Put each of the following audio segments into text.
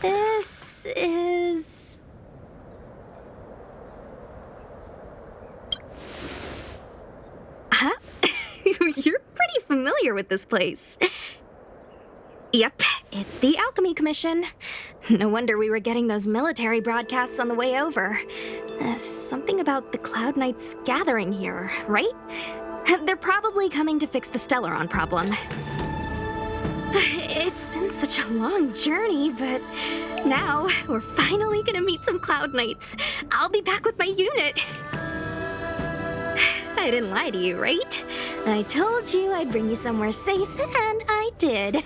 This is... Huh? You're pretty familiar with this place. Yep, it's the Alchemy Commission. No wonder we were getting those military broadcasts on the way over. Something about the Cloud Knights gathering here, right? They're probably coming to fix the Stellaron problem. It's been such a long journey, but now we're finally gonna meet some Cloud Knights. I'll be back with my unit. I didn't lie to you, right? I told you I'd bring you somewhere safe, and I did.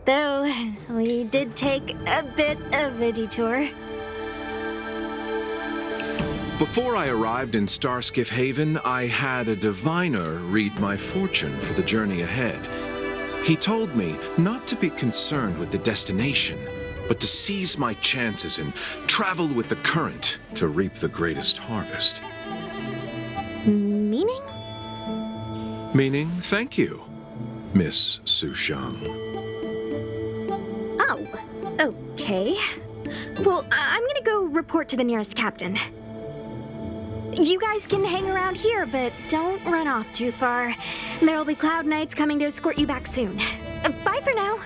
Though, we did take a bit of a detour. Before I arrived in Starskiff Haven, I had a diviner read my fortune for the journey ahead. He told me not to be concerned with the destination, but to seize my chances and travel with the current to reap the greatest harvest. Meaning? Meaning, thank you, Miss Hujan. Oh, okay. Well, I'm gonna go report to the nearest captain. You guys can hang around here, but don't run off too far. There'll be Cloud Knights coming to escort you back soon. Bye for now.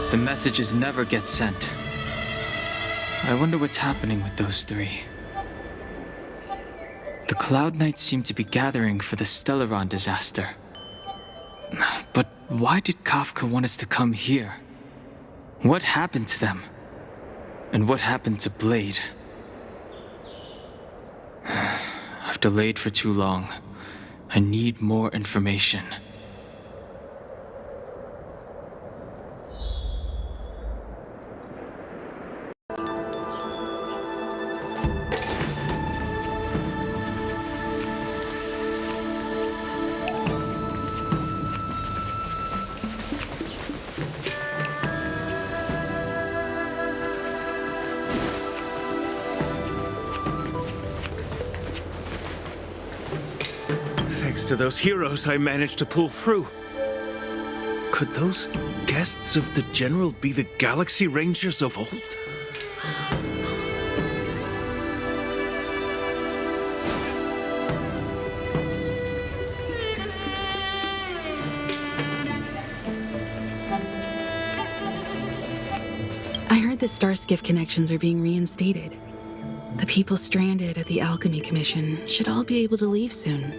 The messages never get sent. I wonder what's happening with those three. The Cloud Knights seem to be gathering for the Stellaron disaster. But why did Kafka want us to come here? What happened to them? And what happened to Blade? I've delayed for too long. I need more information. Thanks to those heroes, I managed to pull through. Could those guests of the General be the Galaxy Rangers of old? I heard the Starskiff connections are being reinstated. The people stranded at the Alchemy Commission should all be able to leave soon.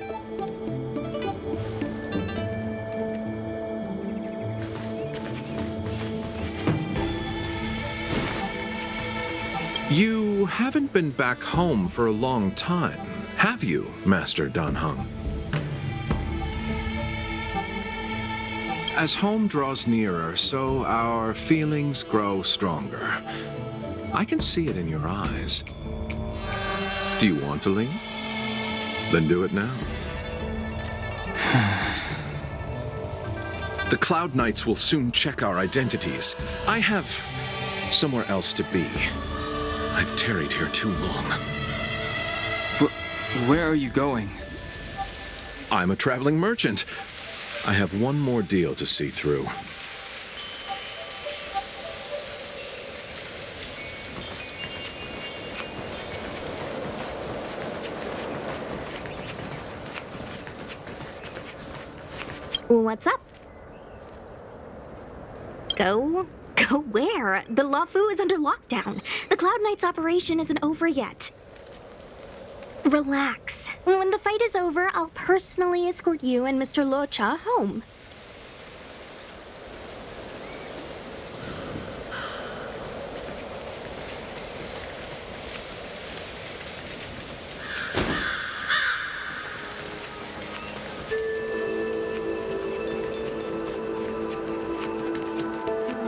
You haven't been back home for a long time, have you, Master Danheng? As home draws nearer, so our feelings grow stronger. I can see it in your eyes. Do you want to leave? Then do it now. The Cloud Knights will soon check our identities. I have somewhere else to be. I've tarried here too long. Where are you going? I'm a traveling merchant. I have one more deal to see through. What's up? Go where? The Lafu is under lockdown. The Cloud Knights operation isn't over yet. Relax. When the fight is over, I'll personally escort you and Mr. Locha home.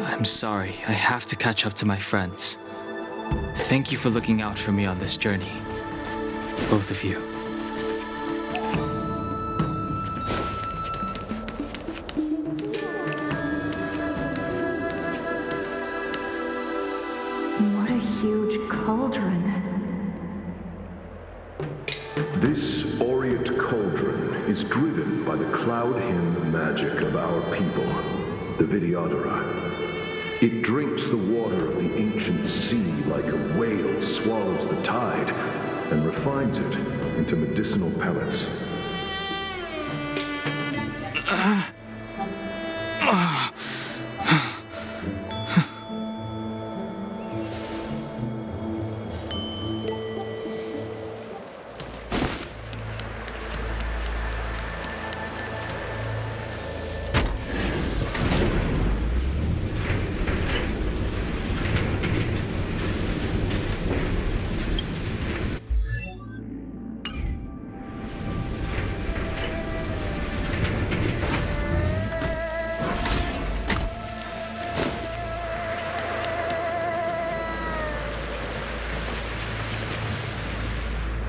I'm sorry, I have to catch up to my friends. Thank you for looking out for me on this journey. both of you. What a huge cauldron. This Orient cauldron is driven by the cloud hymn magic of our people, the Vidyadhara. It drinks the water of the ancient sea like a whale swallows the tide and refines it into medicinal pellets.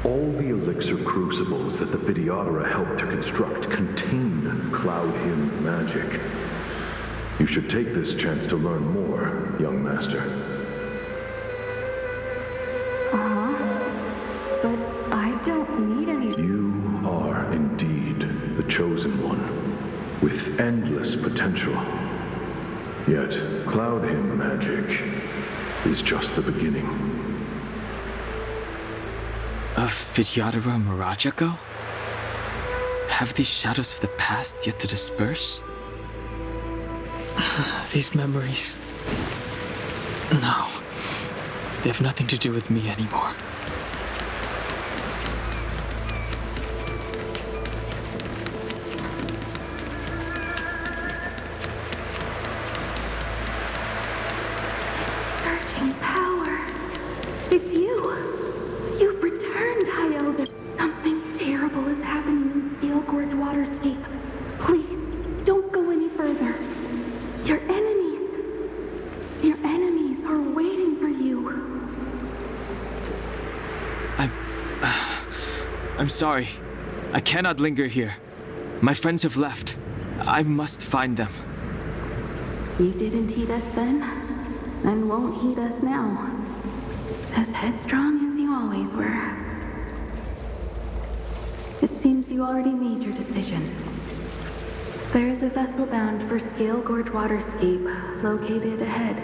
All the elixir crucibles that the Vidyadhara helped to construct contain cloud hymn magic. You should take this chance to learn more, young master. But I don't need any. You are indeed the chosen one, with endless potential. Yet, cloud hymn magic is just the beginning. Of Vidyadhara Mirajago? Have these shadows of the past yet to disperse? These memories... No. They have nothing to do with me anymore. Searching power. It's you. You've returned, High Elder. Something terrible is happening in Steel Gorge Waterscape. Please, don't go any further. Your enemies are waiting for you. I'm sorry. I cannot linger here. My friends have left. I must find them. You didn't heed us then, and won't heed us now. As headstrong as you always were. It seems you already made your decision. There is a vessel bound for Scale Gorge Waterscape located ahead.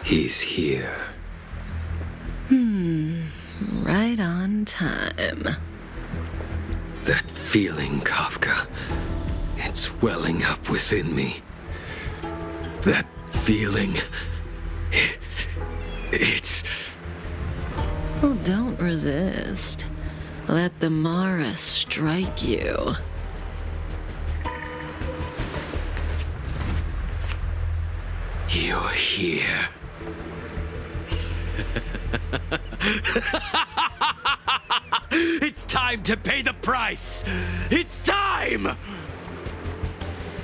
He's here. Right on time. That feeling, Kafka. It's welling up within me. That feeling... It's... Well, don't resist. Let the Mara strike you. You're here. It's time to pay the price! It's time!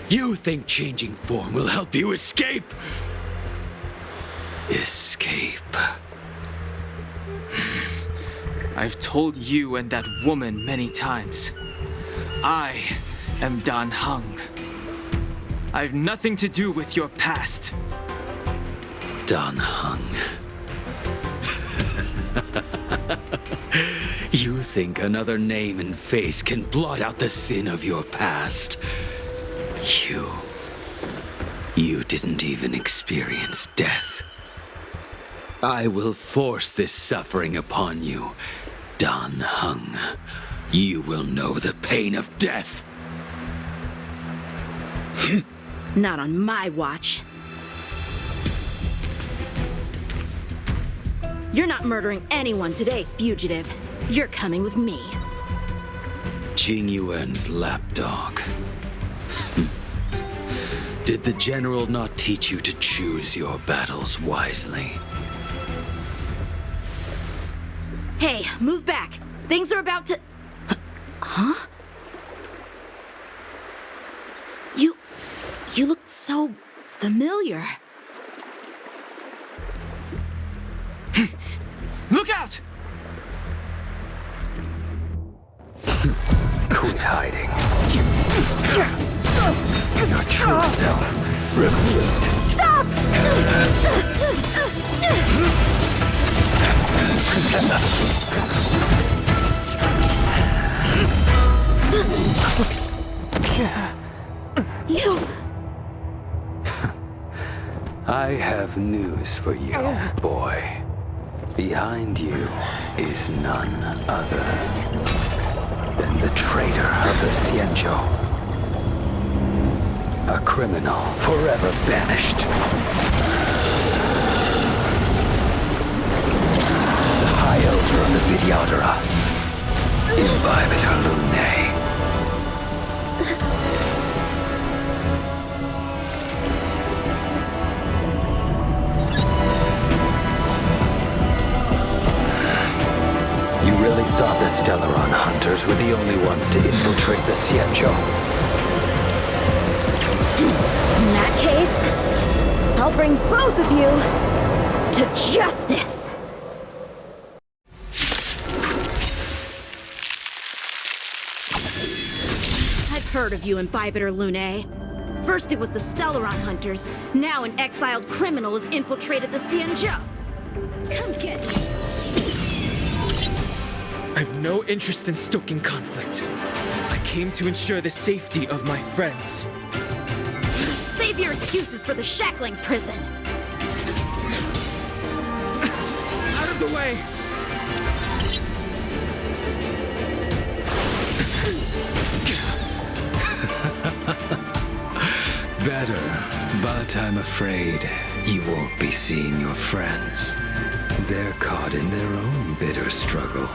You think changing form will help you escape? Escape. I've told you and that woman many times. I am Dan Heng. I have nothing to do with your past. Dan Heng. You think another name and face can blot out the sin of your past? You didn't even experience death. I will force this suffering upon you, Dan Heng. You will know the pain of death. Not on my watch. You're not murdering anyone today, fugitive. You're coming with me. Jing Yuan's lapdog. Did the general not teach you to choose your battles wisely? Hey, move back. Things are about to... Huh? You look so familiar. Look out! Quit hiding. Your true self revealed. Stop! You... I have news for you, boy. Behind you is none other than the traitor of the Xianzhou. A criminal forever banished. The High Elder of the Vidyadhara. Imbibitor Lunae. You really thought the Stellaron hunters were the only ones to infiltrate the Xianzhou? In that case, I'll bring both of you to justice. I've heard of you, Imbibitor Lunae. First it was the Stellaron hunters, now an exiled criminal has infiltrated the Xianzhou. Come get me. I have no interest in stoking conflict. I came to ensure the safety of my friends. Save your excuses for the shackling prison. Out of the way! Better, but I'm afraid you won't be seeing your friends. They're caught in their own bitter struggle.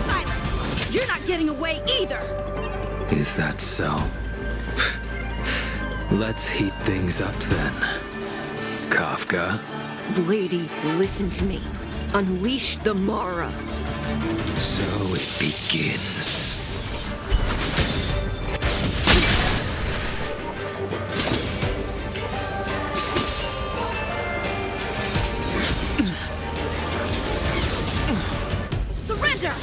Silence! You're not getting away either! Is that so? Let's heat things up then. Kafka? Lady, listen to me. Unleash the Mara. So it begins. Surrender!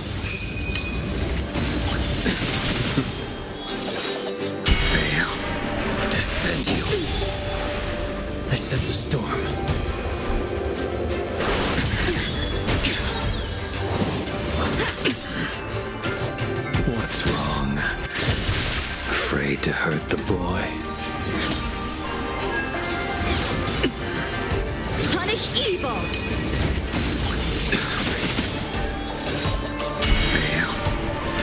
Fail to send you. I sense a storm. What's wrong? Afraid to hurt the boy? Punish evil! Fail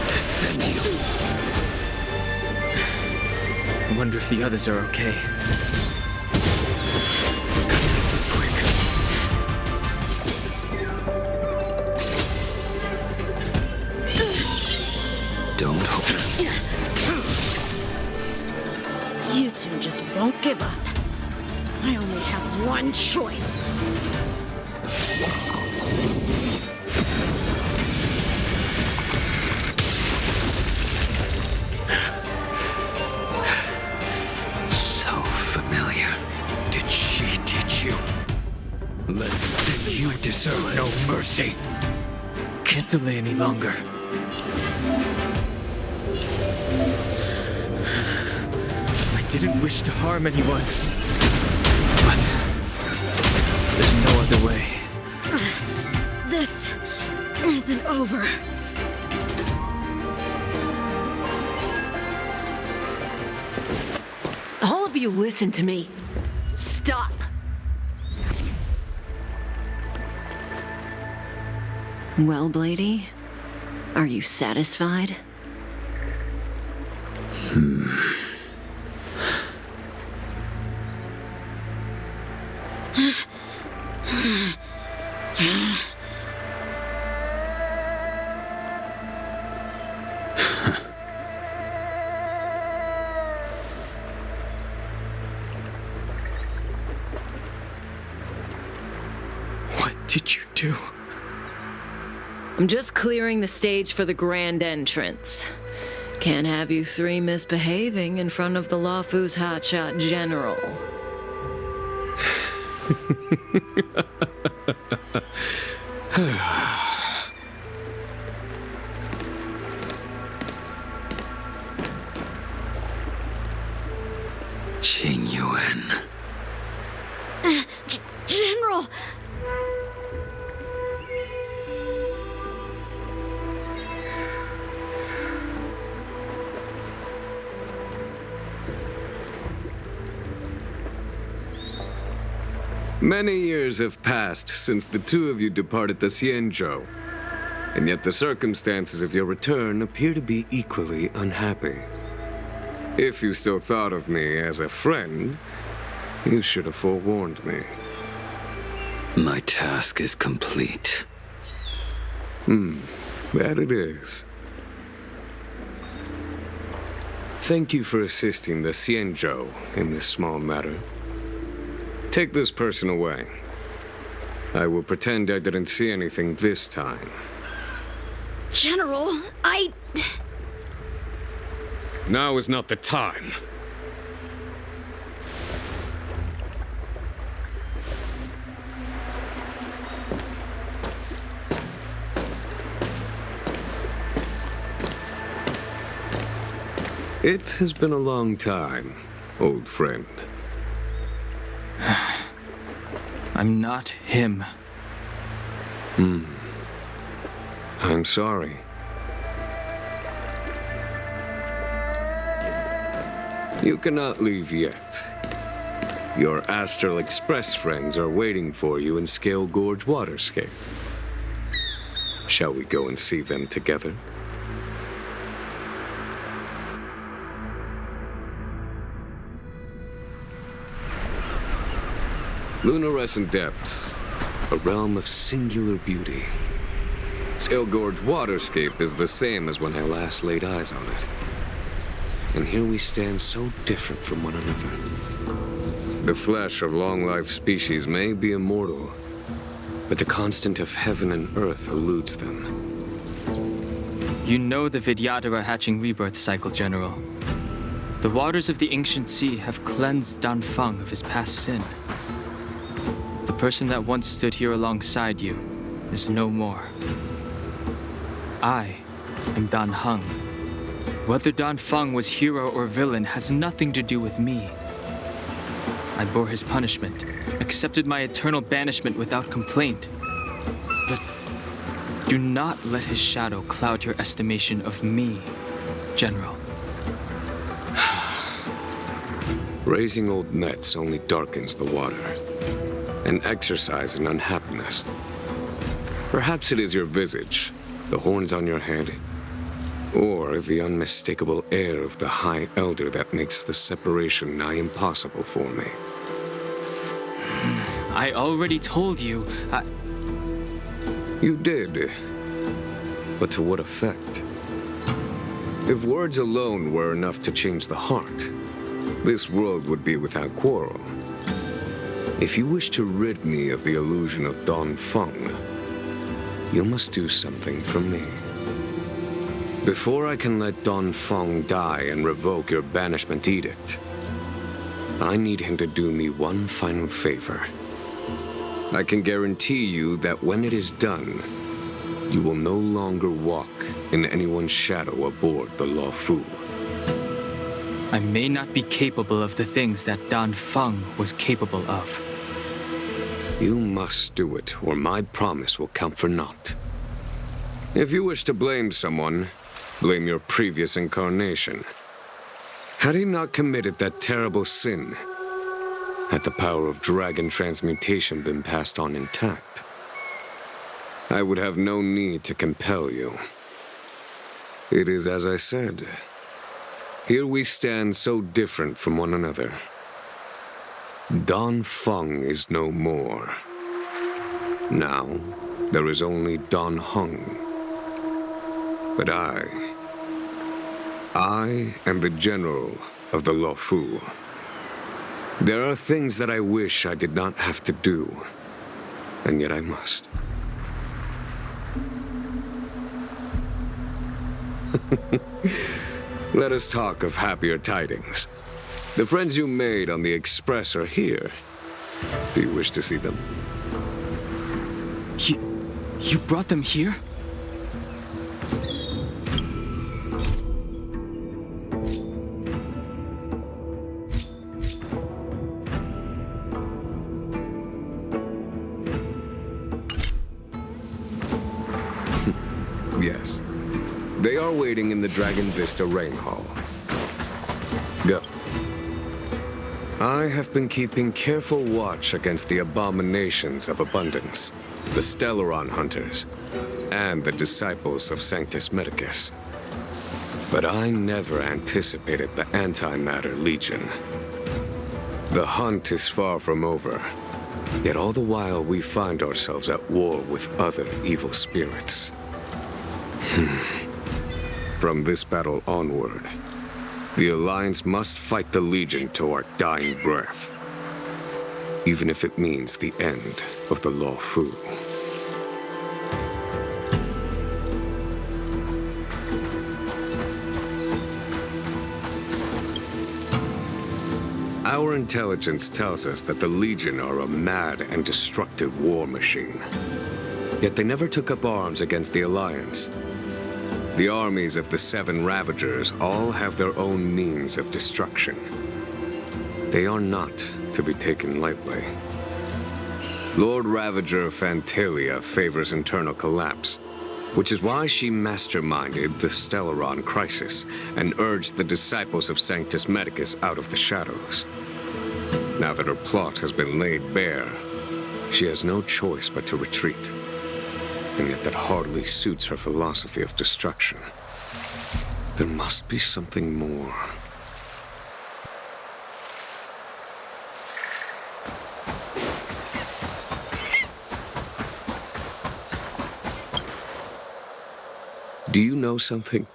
to send you. I wonder if the others are okay. Gotta make this quick. Don't hope. You two just won't give up. I only have one choice. So familiar. Did she teach you? Then you deserve no mercy. Can't delay any longer. I didn't wish to harm anyone. But there's no other way. This isn't over. All of you listen to me. Stop. Well, Blady, are you satisfied? What did you do? I'm just clearing the stage for the grand entrance. Can't have you three misbehaving in front of the Lawfu's hotshot general. Yuan. General! Many years have passed since the two of you departed the Xianzhou, and yet the circumstances of your return appear to be equally unhappy. If you still thought of me as a friend, you should have forewarned me. My task is complete. That it is. Thank you for assisting the Xianzhou in this small matter. Take this person away. I will pretend I didn't see anything this time. General, Now is not the time. It has been a long time, old friend. I'm not him. I'm sorry. You cannot leave yet. Your Astral Express friends are waiting for you in Scale Gorge Waterscape. Shall we go and see them together? Lunarescent Depths, a realm of singular beauty. Scale Gorge Waterscape is the same as when I last laid eyes on it. And here we stand so different from one another. The flesh of long-life species may be immortal, but the constant of heaven and earth eludes them. You know the Vidyadhara hatching rebirth cycle, General. The waters of the ancient sea have cleansed Danfeng of his past sin. The person that once stood here alongside you is no more. I am Dan Heng. Whether Danfeng was hero or villain has nothing to do with me. I bore his punishment, accepted my eternal banishment without complaint. But do not let his shadow cloud your estimation of me, General. Raising old nets only darkens the water, an exercise in unhappiness. Perhaps it is your visage, the horns on your head, or the unmistakable air of the High Elder that makes the separation nigh impossible for me. I already told you, You did, but to what effect? If words alone were enough to change the heart, this world would be without quarrel. If you wish to rid me of the illusion of Danfeng, you must do something for me. Before I can let Danfeng die and revoke your banishment edict, I need him to do me one final favor. I can guarantee you that when it is done, you will no longer walk in anyone's shadow aboard the Lawfu. I may not be capable of the things that Danfeng was capable of. You must do it, or my promise will count for naught. If you wish to blame someone, blame your previous incarnation. Had he not committed that terrible sin, had the power of dragon transmutation been passed on intact, I would have no need to compel you. It is as I said. Here we stand so different from one another. Danfeng is no more. Now, there is only Don Hung. But I am the general of the Luofu. There are things that I wish I did not have to do, and yet I must. Let us talk of happier tidings. The friends you made on the Express are here. Do you wish to see them? You brought them here? Yes. They are waiting in the Dragon Vista Rain Hall. Go. I have been keeping careful watch against the abominations of abundance, the Stellaron hunters, and the disciples of Sanctus Medicus. But I never anticipated the Antimatter Legion. The hunt is far from over, yet all the while we find ourselves at war with other evil spirits. From this battle onward, the Alliance must fight the Legion to our dying breath, even if it means the end of the Luofu. Our intelligence tells us that the Legion are a mad and destructive war machine. Yet they never took up arms against the Alliance. The armies of the Seven Ravagers all have their own means of destruction. They are not to be taken lightly. Lord Ravager Fantalia favors internal collapse, which is why she masterminded the Stellaron crisis and urged the disciples of Sanctus Medicus out of the shadows. Now that her plot has been laid bare, she has no choice but to retreat. And yet that hardly suits her philosophy of destruction. There must be something more. Do you know something?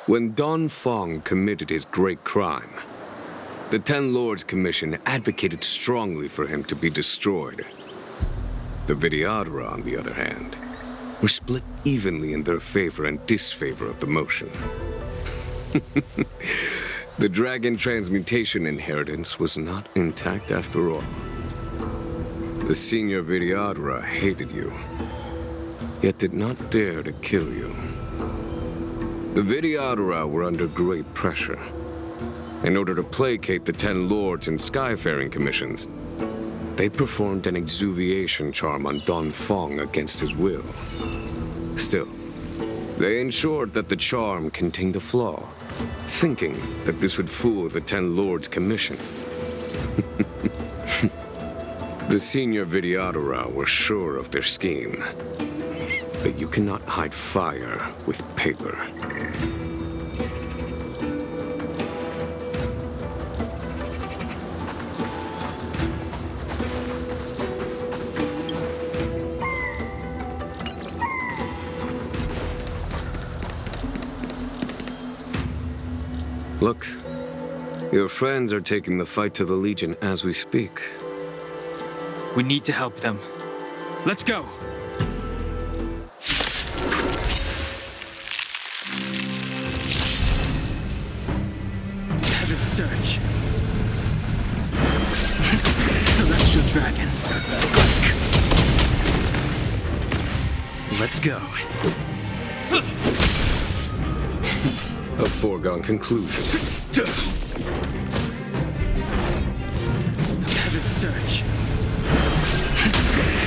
When Don Fong committed his great crime, the Ten Lords Commission advocated strongly for him to be destroyed. The Vidyadhara, on the other hand, were split evenly in their favor and disfavor of the motion. The dragon transmutation inheritance was not intact after all. The senior Vidyadhara hated you, yet did not dare to kill you. The Vidyadhara were under great pressure. In order to placate the Ten Lords and Skyfaring Commissions, they performed an exuviation charm on Don Fong against his will. Still, they ensured that the charm contained a flaw, thinking that this would fool the Ten Lords Commission. The senior Vidyadhara were sure of their scheme. But you cannot hide fire with paper. Look, your friends are taking the fight to the Legion as we speak. We need to help them. Let's go! Heaven Surge. Celestial Dragon. Let's go. A foregone conclusion. Heaven Surge.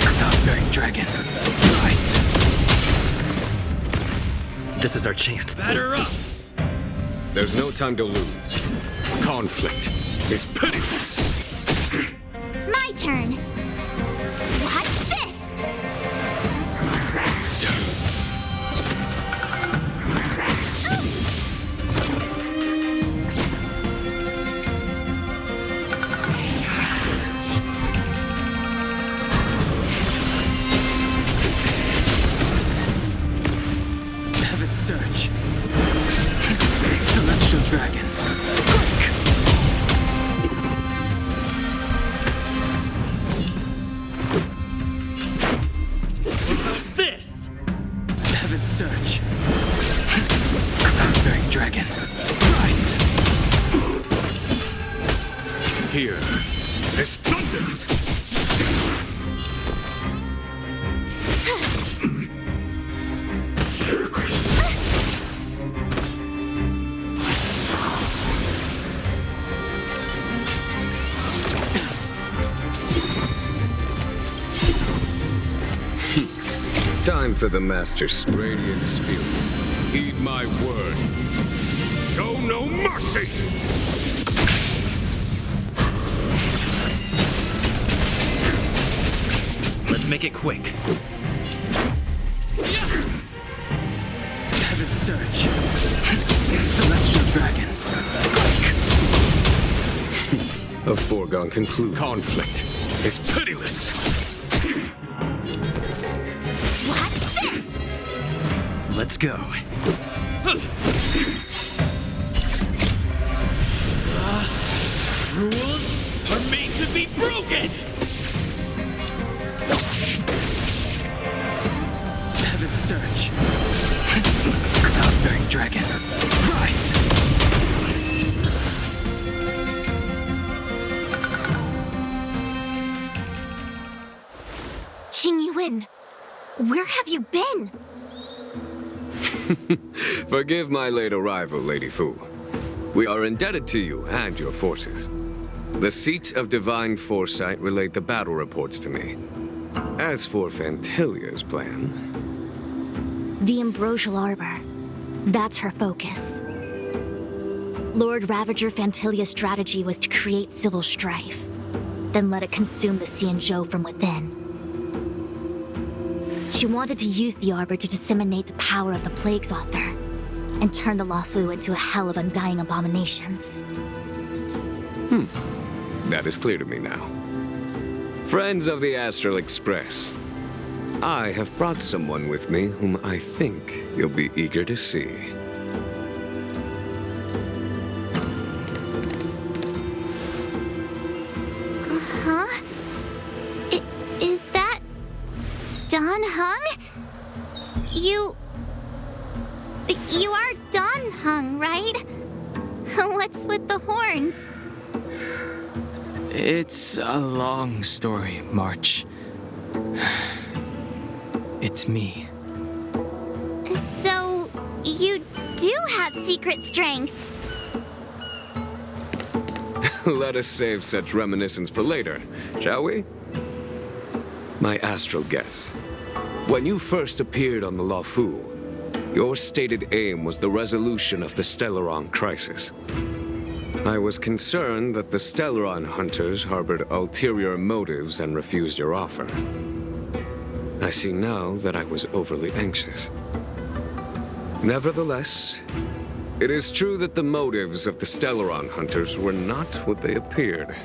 Cloud-bearing Dragon. Rise. This is our chance. Batter up! There's no time to lose. Conflict is pitiless. My turn. What's this? Time for the Master's radiant spirit. Heed my word. Show no mercy! Let's make it quick. Heaven Surge. Celestial Dragon. A foregone conclusion. Conflict is pitiless. What's this? Let's go. Rules are made to be broken! Heaven Surge. Cloud-bearing Dragon. Rise! Xing Yuan, where have you been? Forgive my late arrival, Lady Fu. We are indebted to you and your forces. The seats of divine foresight relate the battle reports to me. As for Fantilia's plan... The Ambrosial Arbor. That's her focus. Lord Ravager Fantilia's strategy was to create civil strife, then let it consume the Xianzhou from within. She wanted to use the Arbor to disseminate the power of the Plague's author, and turn the Luofu into a hell of undying abominations. That is clear to me now. Friends of the Astral Express, I have brought someone with me whom I think you'll be eager to see. Huh? Is that... Don Hung? You are Don Hung, right? What's with the horns? It's a long story, March. It's me. So, you do have secret strength. Let us save such reminiscence for later, shall we? My astral guests, when you first appeared on the Luofu, your stated aim was the resolution of the Stellaron crisis. I was concerned that the Stellaron hunters harbored ulterior motives and refused your offer. I see now that I was overly anxious. Nevertheless, it is true that the motives of the Stellaron hunters were not what they appeared.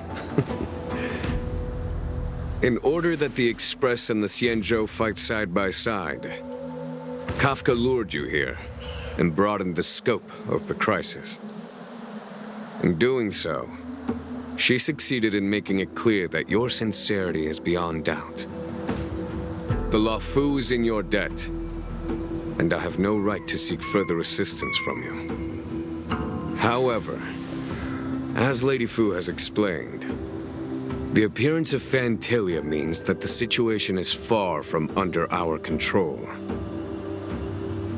In order that the Express and the Xianzhou fight side by side, Kafka lured you here and broadened the scope of the crisis. In doing so, she succeeded in making it clear that your sincerity is beyond doubt. The Luofu is in your debt, and I have no right to seek further assistance from you. However, as Lady Fu has explained, the appearance of Fantilia means that the situation is far from under our control.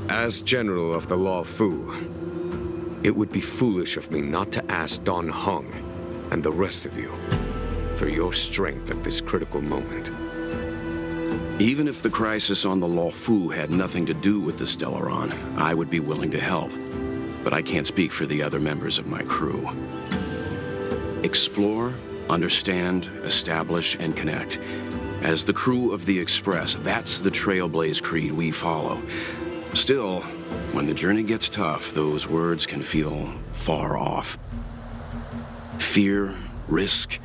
As General of the Luofu, it would be foolish of me not to ask Don Hung and the rest of you for your strength at this critical moment. Even if the crisis on the Luofu had nothing to do with the Stellaron, I would be willing to help. But I can't speak for the other members of my crew. Explore, understand, establish, and connect. As the crew of the Express, that's the Trailblaze creed we follow. Still, when the journey gets tough, those words can feel far off. Fear, risk,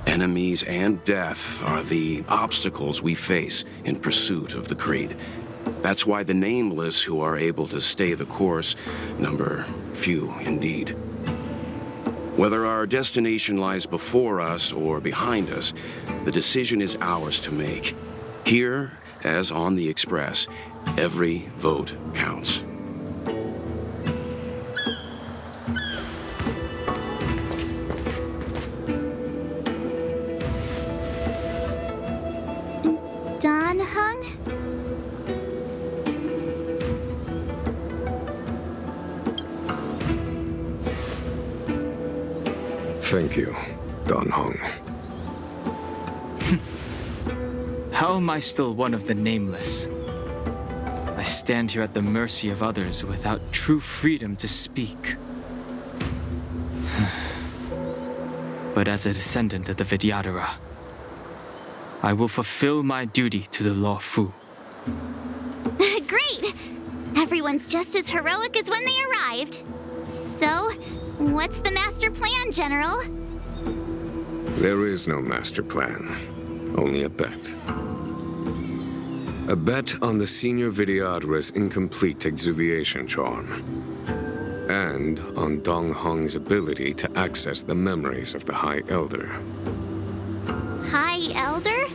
enemies, and death are the obstacles we face in pursuit of the creed. That's why the nameless who are able to stay the course number few indeed. Whether our destination lies before us or behind us, the decision is ours to make. Here, as on the Express, every vote counts. Don Hung? Thank you, Don Hung. How am I still one of the nameless? stand here at the mercy of others without true freedom to speak. But as a descendant of the Vidyadhara, I will fulfill my duty to the Law Fu. Great! Everyone's just as heroic as when they arrived. So, what's the master plan, General? There is no master plan, only a bet. A bet on the senior Vidyadhara's incomplete exuviation charm, and on Dong Hong's ability to access the memories of the High Elder. High Elder?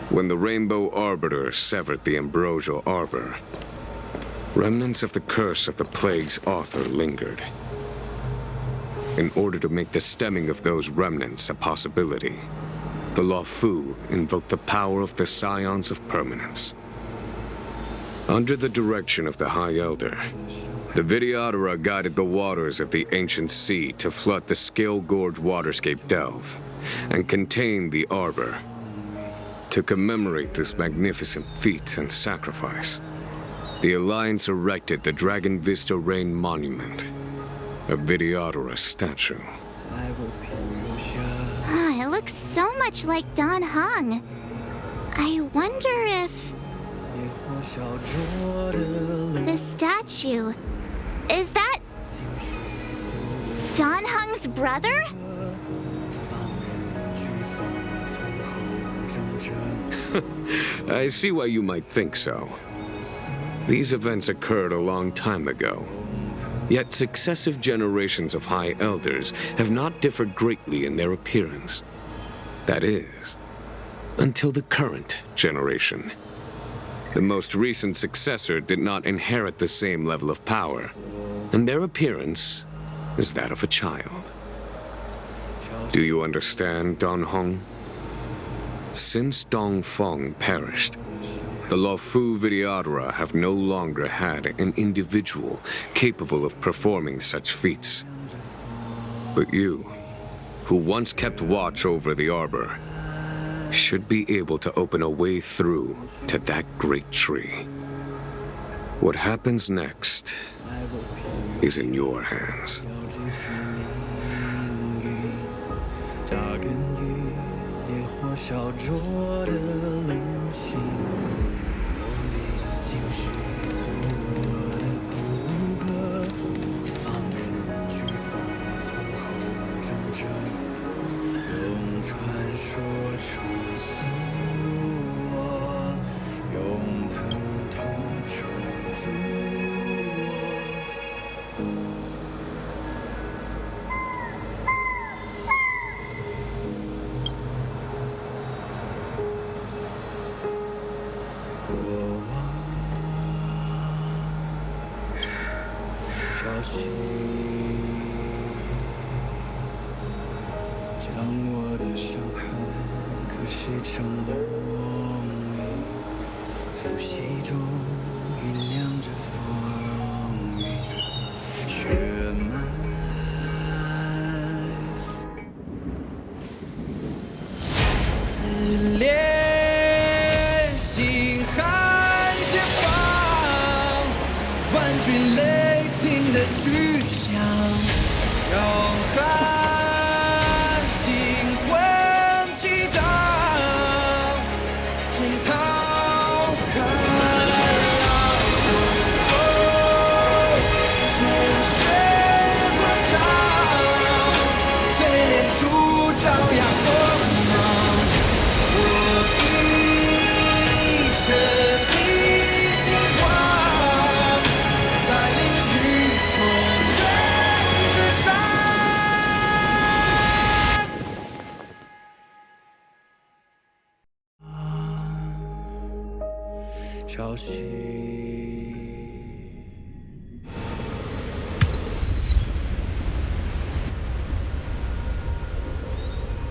When the Rainbow Arbiter severed the Ambrosial Arbor, remnants of the curse of the plague's author lingered. In order to make the stemming of those remnants a possibility, the Law Fu invoked the power of the Scions of Permanence. Under the direction of the High Elder, the Vidyadhara guided the waters of the ancient sea to flood the Scale Gorge waterscape delve and contain the Arbor. To commemorate this magnificent feat and sacrifice, the Alliance erected the Dragon Vista Rain Monument, a Vidyadhara statue. It looks so much like Don Hong. I wonder if... the statue... is that... Don Hong's brother? I see why you might think so. These events occurred a long time ago. Yet successive generations of High Elders have not differed greatly in their appearance. That is, until the current generation. The most recent successor did not inherit the same level of power, and their appearance is that of a child. Do you understand, Don Hong? Since Dong Feng perished, the Law Fu Vidyadhara have no longer had an individual capable of performing such feats. But you, who once kept watch over the Arbor, should be able to open a way through to that great tree. What happens next is in your hands.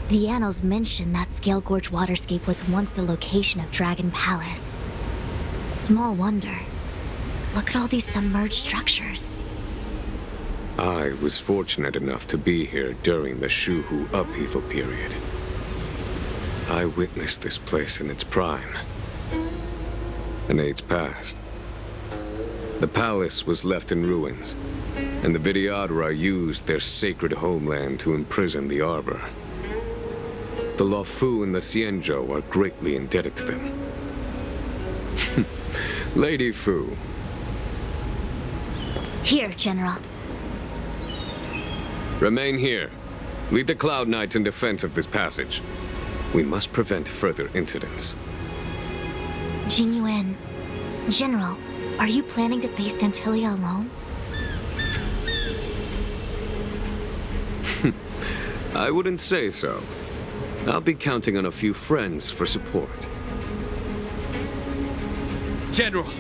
The annals mention that Scale Gorge waterscape was once the location of Dragon Palace. Small wonder. Look at all these submerged structures. I was fortunate enough to be here during the Shuhu upheaval period. I witnessed this place in its prime. An age passed. The palace was left in ruins, and the Vidyadhara used their sacred homeland to imprison the Arbor. The Luofu and the Xianzhou are greatly indebted to them. Lady Fu. Here, General. Remain here. Lead the Cloud Knights in defense of this passage. We must prevent further incidents. Jingyuan. General, are you planning to face Phantilia alone? I wouldn't say so. I'll be counting on a few friends for support. General,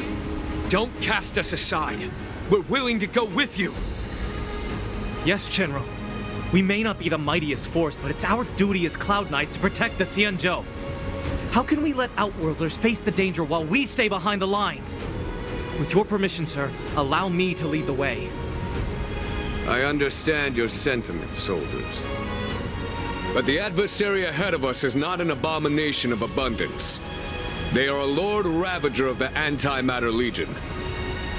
don't cast us aside. We're willing to go with you. Yes, General. We may not be the mightiest force, but it's our duty as Cloud Knights to protect the Xianzhou. How can we let Outworlders face the danger while we stay behind the lines? With your permission, sir, allow me to lead the way. I understand your sentiments, soldiers. But the adversary ahead of us is not an abomination of abundance. They are a Lord Ravager of the Antimatter Legion.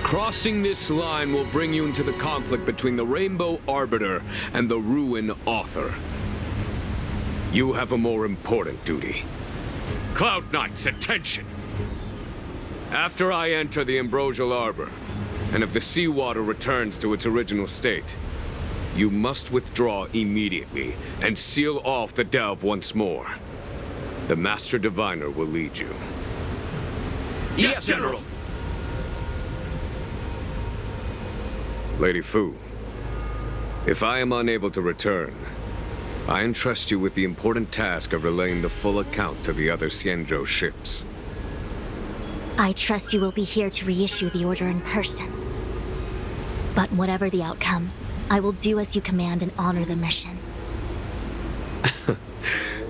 Crossing this line will bring you into the conflict between the Rainbow Arbiter and the Ruin Author. You have a more important duty. Cloud Knights, attention! After I enter the Ambrosial Arbor, and if the seawater returns to its original state, you must withdraw immediately and seal off the delve once more. The Master Diviner will lead you. Yes, General! Lady Fu, if I am unable to return, I entrust you with the important task of relaying the full account to the other Xianzhou ships. I trust you will be here to reissue the order in person. But whatever the outcome, I will do as you command and honor the mission.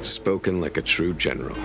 Spoken like a true general.